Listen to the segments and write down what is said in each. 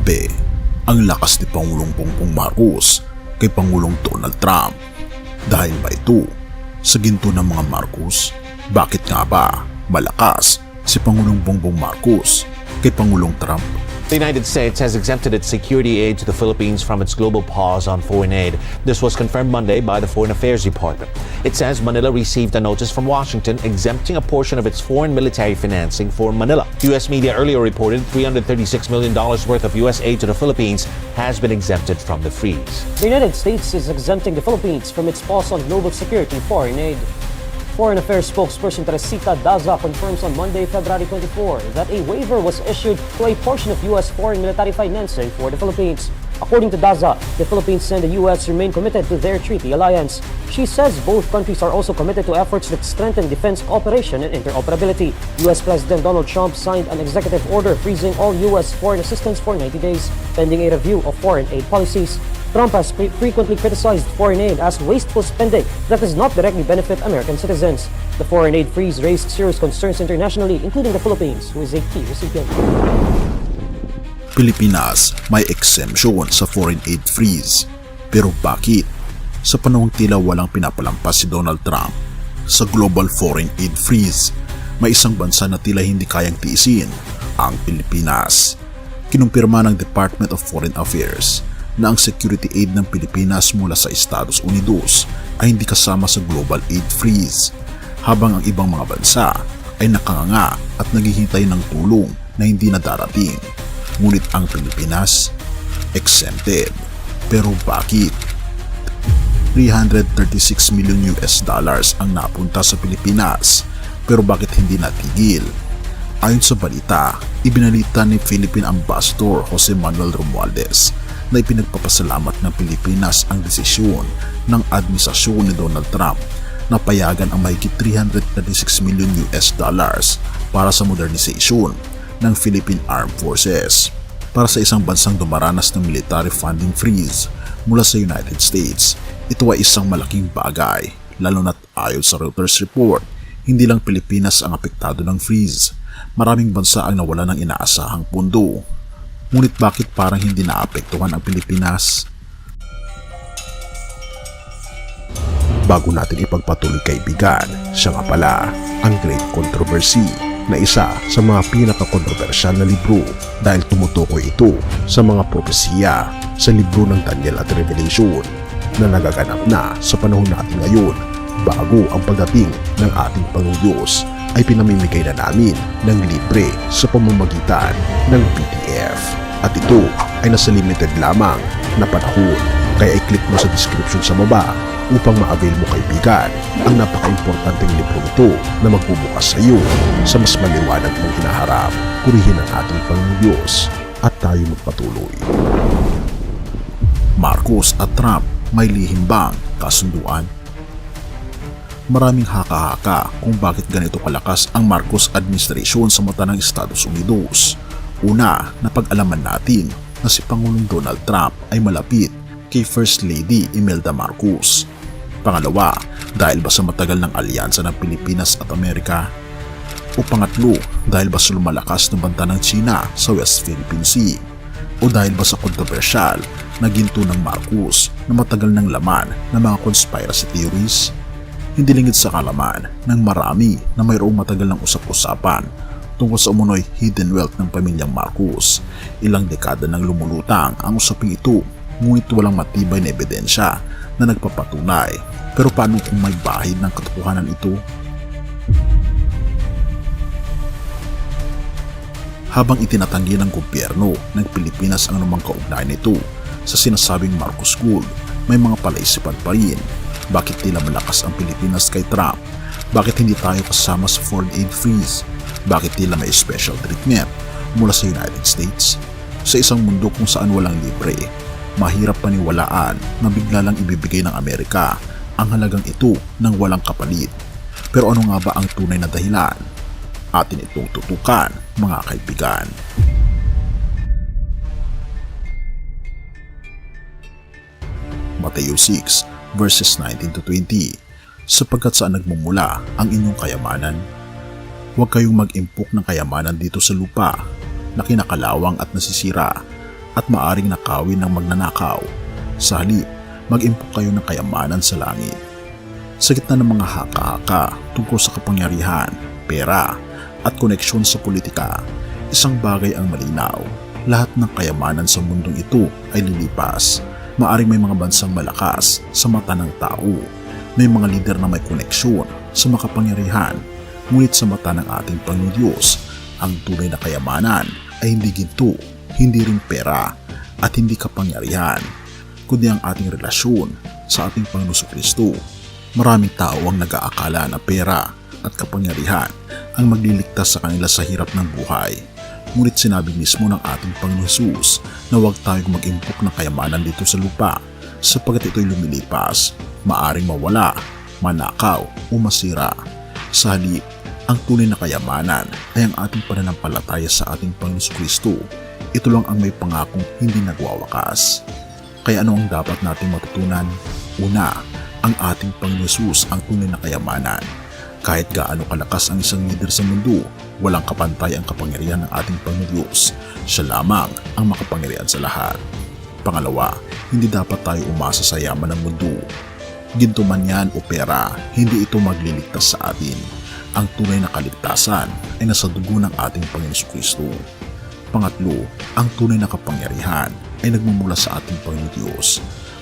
Grabe ang lakas ni Pangulong Bongbong Marcos kay Pangulong Donald Trump. Dahil ba ito sa ginto ng mga Marcos? Bakit nga ba malakas si Pangulong Bongbong Marcos kay Pangulong Trump? The United States has exempted its security aid to the Philippines from its global pause on foreign aid. This was confirmed Monday by the Foreign Affairs Department. It says Manila received a notice from Washington exempting a portion of its foreign military financing for Manila. U.S. media earlier reported $336 million worth of U.S. aid to the Philippines has been exempted from the freeze. The United States is exempting the Philippines from its pause on global security foreign aid. Foreign Affairs spokesperson Teresita Daza confirms on Monday, February 24, that a waiver was issued to a portion of U.S. foreign military financing for the Philippines. According to Daza, the Philippines and the U.S. remain committed to their treaty alliance. She says both countries are also committed to efforts that strengthen defense cooperation and interoperability. U.S. President Donald Trump signed an executive order freezing all U.S. foreign assistance for 90 days, pending a review of foreign aid policies. Trump has frequently criticized foreign aid as wasteful spending that does not directly benefit American citizens. The foreign aid freeze raised serious concerns internationally, including the Philippines, who is a key recipient. Pilipinas may exemption sa foreign aid freeze. Pero bakit? Sa panahong tila walang pinapalampas si Donald Trump sa global foreign aid freeze, may isang bansa na tila hindi kayang tiisin, ang Pilipinas. Kinumpirma ng Department of Foreign Affairs na ang security aid ng Pilipinas mula sa Estados Unidos ay hindi kasama sa global aid freeze, habang ang ibang mga bansa ay nakanganga at naghihintay ng tulong na hindi na darating. Ngunit ang Pilipinas, exempted. Pero bakit? 336 million US dollars ang napunta sa Pilipinas, pero bakit hindi natigil? Ayon sa balita, ibinalita ni Philippine Ambassador Jose Manuel Romualdez na ipinagpapasalamat ng Pilipinas ang desisyon ng administrasyon ni Donald Trump na payagan ang mahigit 336 million US dollars para sa modernization ng Philippine Armed Forces. Para sa isang bansang dumaranas ng military funding freeze mula sa United States, ito ay isang malaking bagay, lalo na't ayon sa Reuters report, hindi lang Pilipinas ang apektado ng freeze. Maraming bansa ang nawala ng inaasahang pundo. Ngunit bakit parang hindi naapektuhan ang Pilipinas? Bago natin ipagpatuloy kaibigan, siya nga pala ang Great Controversy na isa sa mga pinaka-kontrobersyal na libro dahil tumutukoy ito sa mga propesiya sa libro ng Daniel at Revelation na nagaganap na sa panahon natin ngayon bago ang pagdating ng ating Panginoong Diyos ay pinamimigay na namin ng libre sa pamamagitan ng PDF. At ito ay nasa limited lamang na panahon, kaya i-click mo sa description sa baba upang ma-avail mo kaibigan ang napaka-importanteng libro ito na magbubukas sa iyo sa mas maliwanag mong hinaharap. Purihin ang ating Panginoong Diyos at tayo magpatuloy. Marcos at Trump may lihim bang kasunduan? Maraming haka-haka kung bakit ganito kalakas ang Marcos administration sa mata ng Estados Unidos. Una, napag-alaman natin na si Pangulong Donald Trump ay malapit kay First Lady Imelda Marcos. Pangalawa, dahil ba sa matagal ng alyansa ng Pilipinas at Amerika? O pangatlo, dahil ba sa lumalakas na banta ng China sa West Philippine Sea? O dahil ba sa kontrobersyal na ginto ng Marcos na matagal ng laman ng mga conspiracy theories? Hindi lingid sa kalaman ng marami na mayroong matagal ng usap-usapan tungkol sa umunoy hidden wealth ng pamilyang Marcos. Ilang dekada nang lumulutang ang usaping ito, ngunit walang matibay na ebidensya na nagpapatunay. Pero paano kung may bahid ng katotohanan ito? Habang itinatanggi ng gobyerno ng Pilipinas ang anumang kaugnayan nito sa sinasabing Marcos Gold, may mga palaisipan pa rin. Bakit tila malakas ang Pilipinas kay Trump? Bakit hindi tayo kasama sa foreign aid freeze? Bakit tila may special treatment mula sa United States? Sa isang mundo kung saan walang libre, mahirap paniwalaan na bigla lang ibibigay ng Amerika ang halagang ito ng walang kapalit. Pero ano nga ba ang tunay na dahilan? Atin itong tutukan, mga kaibigan. Mateo 6 verses 19 to 20. Sapagkat saan nagmumula ang inyong kayamanan? Huwag kayong mag-impok ng kayamanan dito sa lupa na kinakalawang at nasisira, at maaring nakawin ng magnanakaw. Sa halip, mag-impok kayo ng kayamanan sa langit. Sa gitna ng mga haka-haka tungkol sa kapangyarihan, pera, at koneksyon sa politika, isang bagay ang malinaw. Lahat ng kayamanan sa mundong ito ay lilipas. Maaring may mga bansang malakas sa mata ng tao. May mga lider na may koneksyon sa makapangyarihan. Ngunit sa mata ng ating Panginoon Diyos, ang tunay na kayamanan ay hindi ginto, hindi rin pera, at hindi kapangyarihan, kundi ang ating relasyon sa ating Panginoon Kristo. Maraming tao ang nag-aakala na pera at kapangyarihan ang magliligtas sa kanila sa hirap ng buhay. Ngunit sinabi mismo ng ating Panginoon Jesus na huwag tayong mag-impok ng kayamanan dito sa lupa sapagkat ito'y lumilipas, maaring mawala, manakaw o masira. Sa halip, ang tunay na kayamanan ay ang ating pananampalataya sa ating Panginoon Kristo. Ito lang ang may pangakong hindi nagwawakas. Kaya ano ang dapat nating matutunan? Una, ang ating Panginoon Jesus ang tunay na kayamanan. Kahit gaano kalakas ang isang leader sa mundo, walang kapantay ang kapangyarihan ng ating Panginoon Diyos. Siya lamang ang makapangyarihan sa lahat. Pangalawa, hindi dapat tayo umasa sa yaman ng mundo. Ginto man yan o pera, hindi ito magliligtas sa atin. Ang tunay na kaligtasan ay nasa dugo ng ating Panginoon Kristo. Pangatlo, ang tunay na kapangyarihan ay nagmumula sa ating Panginoon Diyos.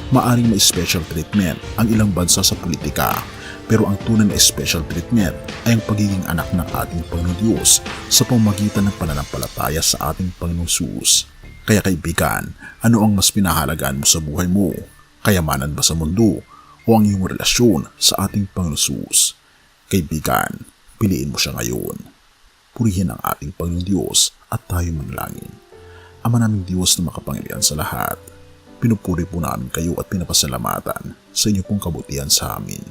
Maaring may special treatment ang ilang bansa sa politika, pero ang tunay na special treatment ay ang pagiging anak ng ating Panginoon Diyos sa pamamagitan ng pananampalataya sa ating Panginoong Jesus. Kaya kaibigan, ano ang mas pinahalagaan mo sa buhay mo? Kayamanan ba sa mundo o ang iyong relasyon sa ating Panginoong Jesus? Kaibigan, piliin mo siya ngayon. Purihin ang ating Panginoong Diyos at tayo manalangin. Ama naming Diyos na makapangyarihan sa lahat, pinupuri po namin kayo at pinapasalamatan sa inyo pong kabutihan sa amin.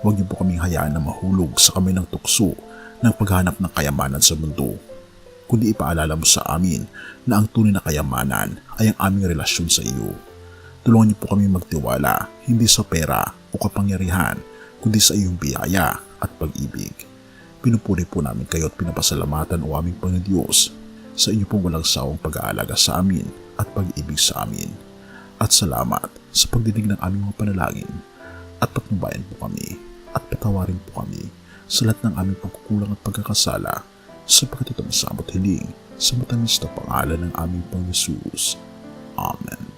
Huwag niyo po kaming hayaan na mahulog sa kamay ng tukso ng paghanap ng kayamanan sa mundo, kundi ipaalala mo sa amin na ang tunay na kayamanan ay ang aming relasyon sa iyo. Tulungan niyo po kami magtiwala hindi sa pera o kapangyarihan, kundi sa iyong biyaya at pag-ibig. Pinupuri po namin kayo at pinapasalamatan o aming Panginoon Diyos sa inyo pong walang sawang pag-aalaga sa amin at pag-ibig sa amin. At salamat sa pagdinig ng aming mga panalangin at patnubayan po kami at patawarin po kami sa lahat ng aming pagkukulang at pagkakasala sapagkat ito masabot hiling sa matamis na pangalan ng aming Panginoon Jesus. Amen.